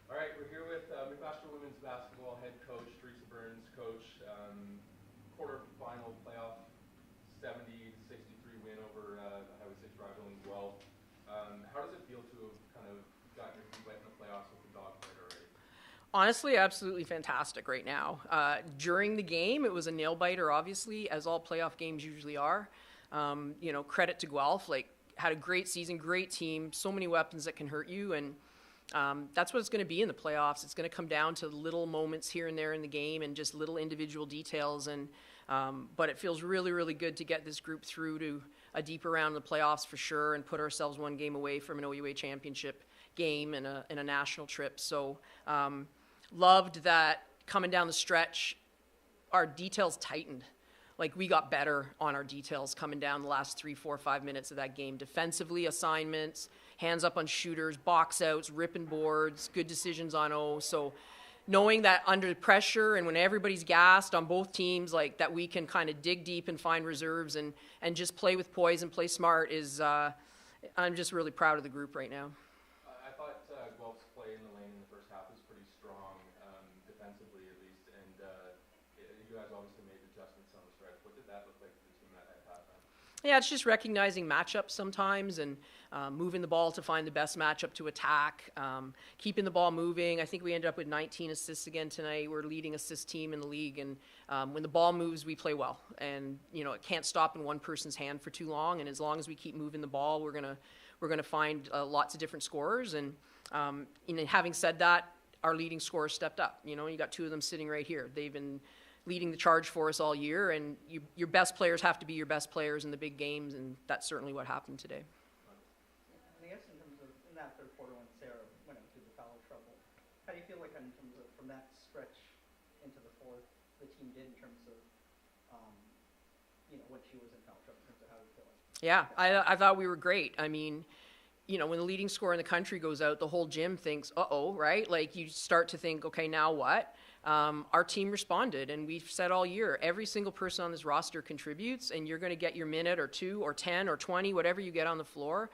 All right, we're here with McMaster women's basketball head coach Teresa Burns. Coach, quarterfinal playoff, 70-63 win over the Highway 6 rival in Guelph. How does it feel to have kind of gotten your feet wet in the playoffs with the dogfight already? Honestly, absolutely fantastic right now. During the game, it was a nail biter, obviously, as all playoff games usually are. Credit to Guelph, had a great season, great team, so many weapons that can hurt you, and that's what it's going to be in the playoffs. It's going to come down to little moments here and there in the game and just little individual details. But it feels really, really good to get this group through to a deeper round in the playoffs for sure, and put ourselves one game away from an OUA championship game and a national trip. So loved that coming down the stretch, our details tightened. We got better on our details coming down the last 3, 4, 5 minutes of that game. Defensively, assignments, hands up on shooters, box outs, ripping boards, good decisions on O. So knowing that under pressure and when everybody's gassed on both teams, that we can kind of dig deep and find reserves and just play with poise and play smart is, I'm just really proud of the group right now. I thought Guelph's play in the lane in the first half was pretty strong, defensively at least, and you guys obviously made adjustments on the stretch. What did that look like for the team at halftime? Yeah, it's just recognizing matchups sometimes and moving the ball to find the best matchup to attack, keeping the ball moving. I think we ended up with 19 assists again tonight. We're leading assist team in the league, and when the ball moves, we play well. And it can't stop in one person's hand for too long. And as long as we keep moving the ball, we're gonna find lots of different scorers. And having said that, our leading scorers stepped up. You got two of them sitting right here. They've been leading the charge for us all year, and your best players have to be your best players in the big games, and that's certainly what happened today. I guess in terms of in that third quarter when Sarah went into the foul trouble, how do you feel in terms of from that stretch into the fourth, the team did in terms of when she was in foul trouble, in terms of how you feel? Yeah, I thought we were great. I mean, when the leading scorer in the country goes out, the whole gym thinks, uh-oh, right? You start to think, okay, now what? Our team responded, and we've said all year, every single person on this roster contributes, and you're going to get your minute or 2 or 10 or 20, whatever you get on the floor.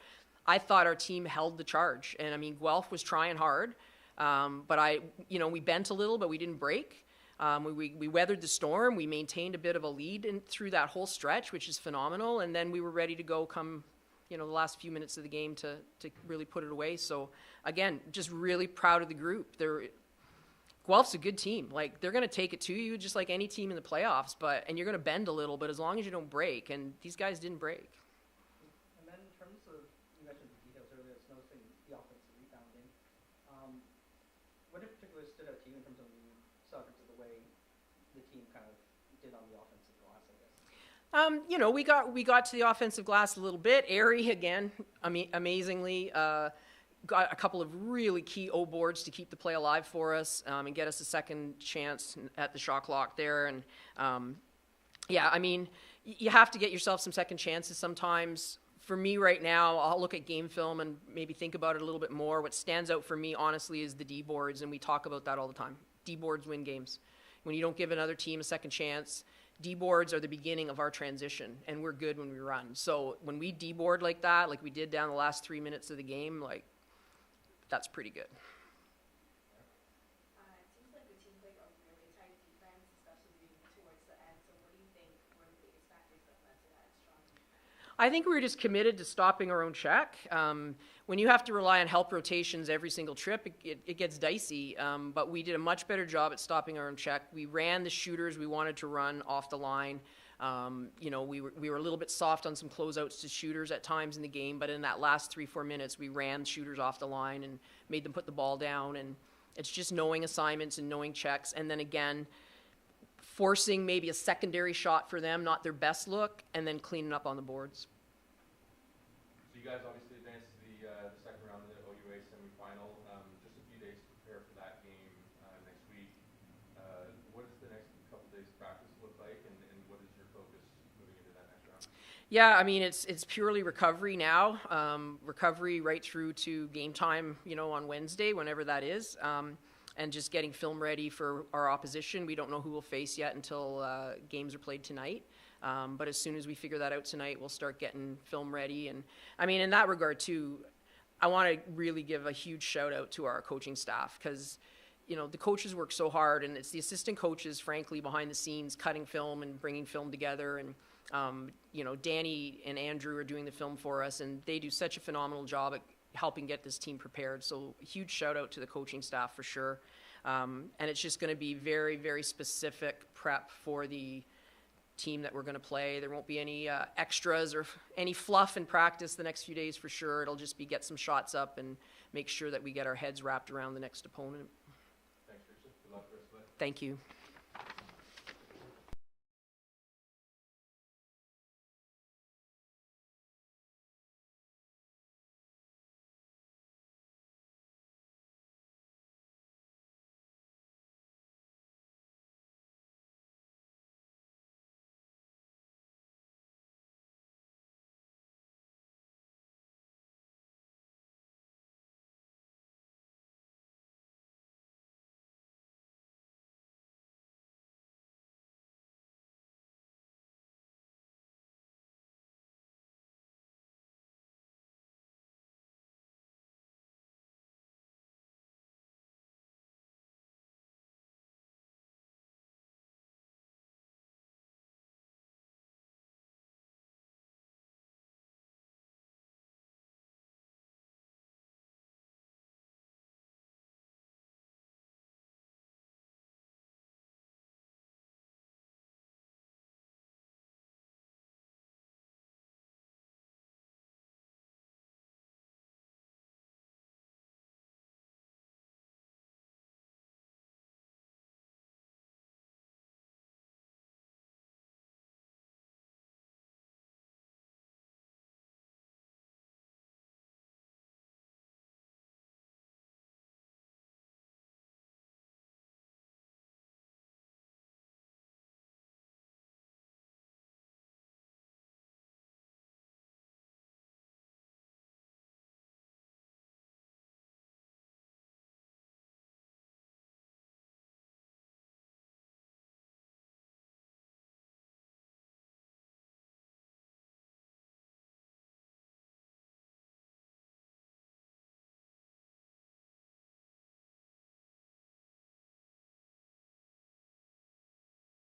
I thought our team held the charge, and I mean, Guelph was trying hard, but we bent a little, but we didn't break. We weathered the storm. We maintained a bit of a lead through that whole stretch, which is phenomenal, and then we were ready to go come the last few minutes of the game to really put it away. So again, just really proud of the group. Guelph's a good team. They're going to take it to you just like any team in the playoffs, and you're going to bend a little, but as long as you don't break, and these guys didn't break. And then in terms of, you mentioned the details earlier, it's noticing the offensive rebounding. What in particular stood out to you in terms of the way the team kind of did on the offensive glass, I guess? We got to the offensive glass a little bit. Ari, again, amazingly, got a couple of really key O boards to keep the play alive for us and get us a second chance at the shot clock there. And you have to get yourself some second chances sometimes. For me right now, I'll look at game film and maybe think about it a little bit more. What stands out for me, honestly, is the D boards, and we talk about that all the time. D boards win games. When you don't give another team a second chance, D boards are the beginning of our transition, and we're good when we run. So when we D board like that, like we did down the last 3 minutes of the game, that's pretty good. It seems like the team played a really tight defense, especially towards the end. So what do you think were the biggest factors that led to that strong defense? I think we were just committed to stopping our own check. When you have to rely on help rotations every single trip, it gets dicey. But we did a much better job at stopping our own check. We ran the shooters we wanted to run off the line. We were a little bit soft on some closeouts to shooters at times in the game, but in that last 3-4 minutes, we ran shooters off the line and made them put the ball down. And it's just knowing assignments and knowing checks, and then again, forcing maybe a secondary shot for them, not their best look, and then cleaning up on the boards. So you guys obviously advanced to the second round of the OUA semifinal. Just a few days to prepare for that game next week. What does the next couple days of practice look like, and what is your focus moving into that next round? Yeah, I mean, it's purely recovery now. Recovery right through to game time, on Wednesday, whenever that is. And just getting film ready for our opposition. We don't know who we'll face yet until games are played tonight. But as soon as we figure that out tonight, we'll start getting film ready. And I mean, in that regard too, I want to really give a huge shout out to our coaching staff, because the coaches work so hard, and it's the assistant coaches, frankly, behind the scenes, cutting film and bringing film together. And, Danny and Andrew are doing the film for us, and they do such a phenomenal job at helping get this team prepared. So huge shout out to the coaching staff for sure. And it's just going to be very, very specific prep for the team that we're going to play. There won't be any extras or any fluff in practice the next few days for sure. It'll just be get some shots up and make sure that we get our heads wrapped around the next opponent. Thanks, Rachel. Good luck for the rest of it. Thank you.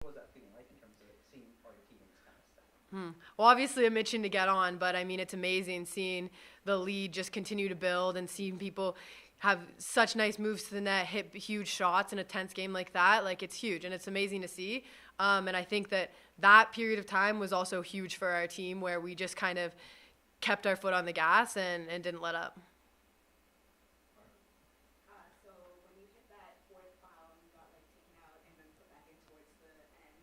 What was that feeling like in terms of seeing all your teammates kind of step up? Well, obviously a mission to get on, but I mean, it's amazing seeing the lead just continue to build and seeing people have such nice moves to the net, hit huge shots in a tense game like that. Like, it's huge, and it's amazing to see. And I think that period of time was also huge for our team, where we just kind of kept our foot on the gas and didn't let up. So when you hit that fourth foul, you got taken out and then put back in towards the end.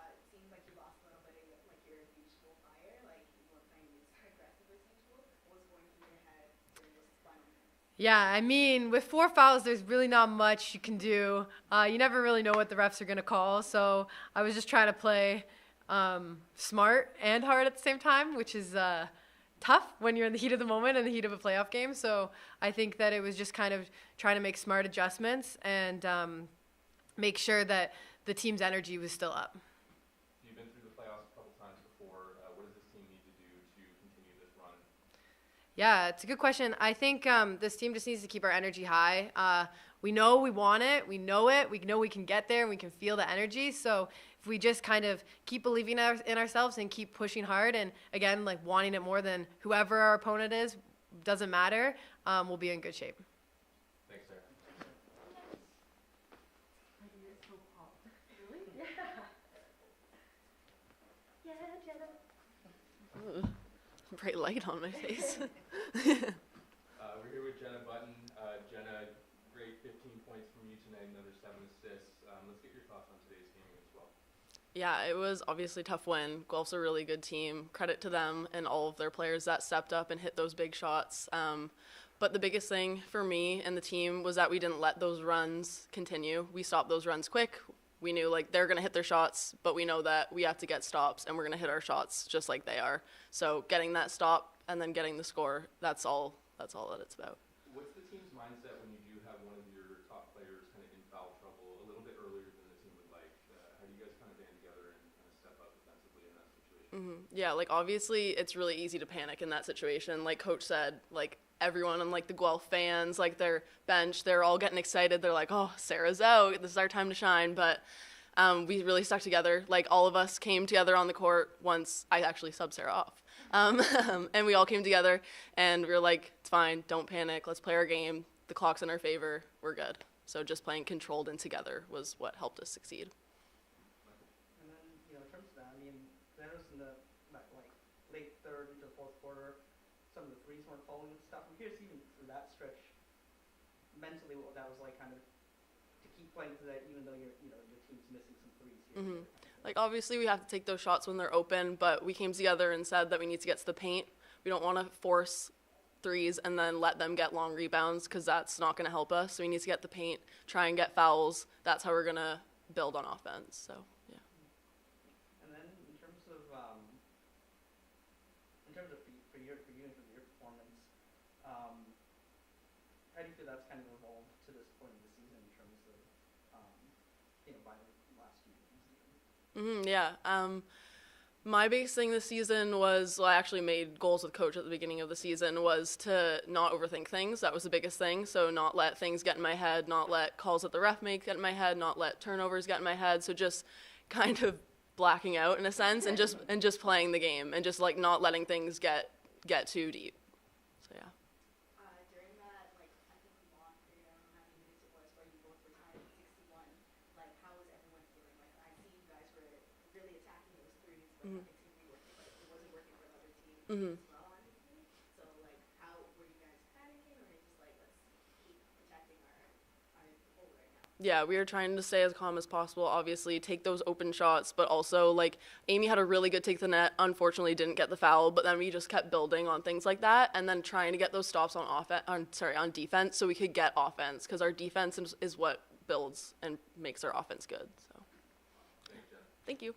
It seems like you lost a little bit of your usual fire. You weren't playing as aggressive as usual. What was going through your head during those final minutes? Yeah, I mean, with 4 fouls, there's really not much you can do. You never really know what the refs are going to call, so I was just trying to play smart and hard at the same time, which is tough when you're in the heat of the moment and the heat of a playoff game. So I think that it was just kind of trying to make smart adjustments and make sure that the team's energy was still up. You've been through the playoffs a couple times before. What does this team need to do to continue this run? Yeah, it's a good question. I think this team just needs to keep our energy high. We know we want it. We know it. We know we can get there, and we can feel the energy. So if we just kind of keep believing in ourselves and keep pushing hard and, again, wanting it more than whoever our opponent is, doesn't matter, we'll be in good shape. Thanks, Sarah. Bright light on my face. We're here with Jenna Button. Jenna, great 15 points from you tonight, another 7 assists. Let's get your thoughts on today's game as well. Yeah, it was obviously a tough win. Guelph's a really good team. Credit to them and all of their players that stepped up and hit those big shots. But the biggest thing for me and the team was that we didn't let those runs continue. We stopped those runs quick. We knew they're going to hit their shots, but we know that we have to get stops and we're going to hit our shots just like they are. So getting that stop and then getting the score, that's all that it's about. What's the team's mindset when you do have one of your top players kind of in foul trouble a little bit earlier than the team would like? How do you guys kind of band together and kind of step up defensively in that situation? Yeah, obviously it's really easy to panic in that situation. Like Coach said, everyone on like the Guelph fans, like their bench, they're all getting excited. They're like, oh, Sarah's out. This is our time to shine. But we really stuck together. Like all of us came together on the court once I actually subbed Sarah off. And we all came together and we were like, it's fine, don't panic, let's play our game. The clock's in our favor, we're good. So just playing controlled and together was what helped us succeed. And then, in terms of that, I mean, I noticed in the late third into the fourth quarter, some of the threes weren't falling and stuff. I'm curious, even through that stretch, mentally, what that was like, kind of to keep playing through that, even though your team's missing some threes here. Mm-hmm. Like obviously we have to take those shots when they're open, but we came together and said that we need to get to the paint. We don't want to force threes and then let them get long rebounds because that's not going to help us. So we need to get the paint, try and get fouls. That's how we're going to build on offense. So yeah. And then in terms of for your performance, how do you feel that's kind of evolved to this point of the season in terms of by the last few games? Yeah. My biggest thing this season was, I actually made goals with coach at the beginning of the season, was to not overthink things. That was the biggest thing. So not let things get in my head, not let calls that the ref make get in my head, not let turnovers get in my head. So just kind of blacking out in a sense and just playing the game and just like not letting things get too deep. So yeah. During that, I think long period, I don't know how many minutes it was, where you both were tied at 61, how was everyone feeling? I see you guys were really attacking those threes, but it seemed to be working, it wasn't working for the other team as well, honestly. So, how were you guys panicking, or just let's keep protecting our goal right now? Yeah, we were trying to stay as calm as possible, obviously, take those open shots, but also, Amy had a really good take to the net, unfortunately didn't get the foul, but then we just kept building on things like that, and then trying to get those stops on defense so we could get offense, because our defense is what builds and makes our offense good, so. Thanks, Jen. Thank you.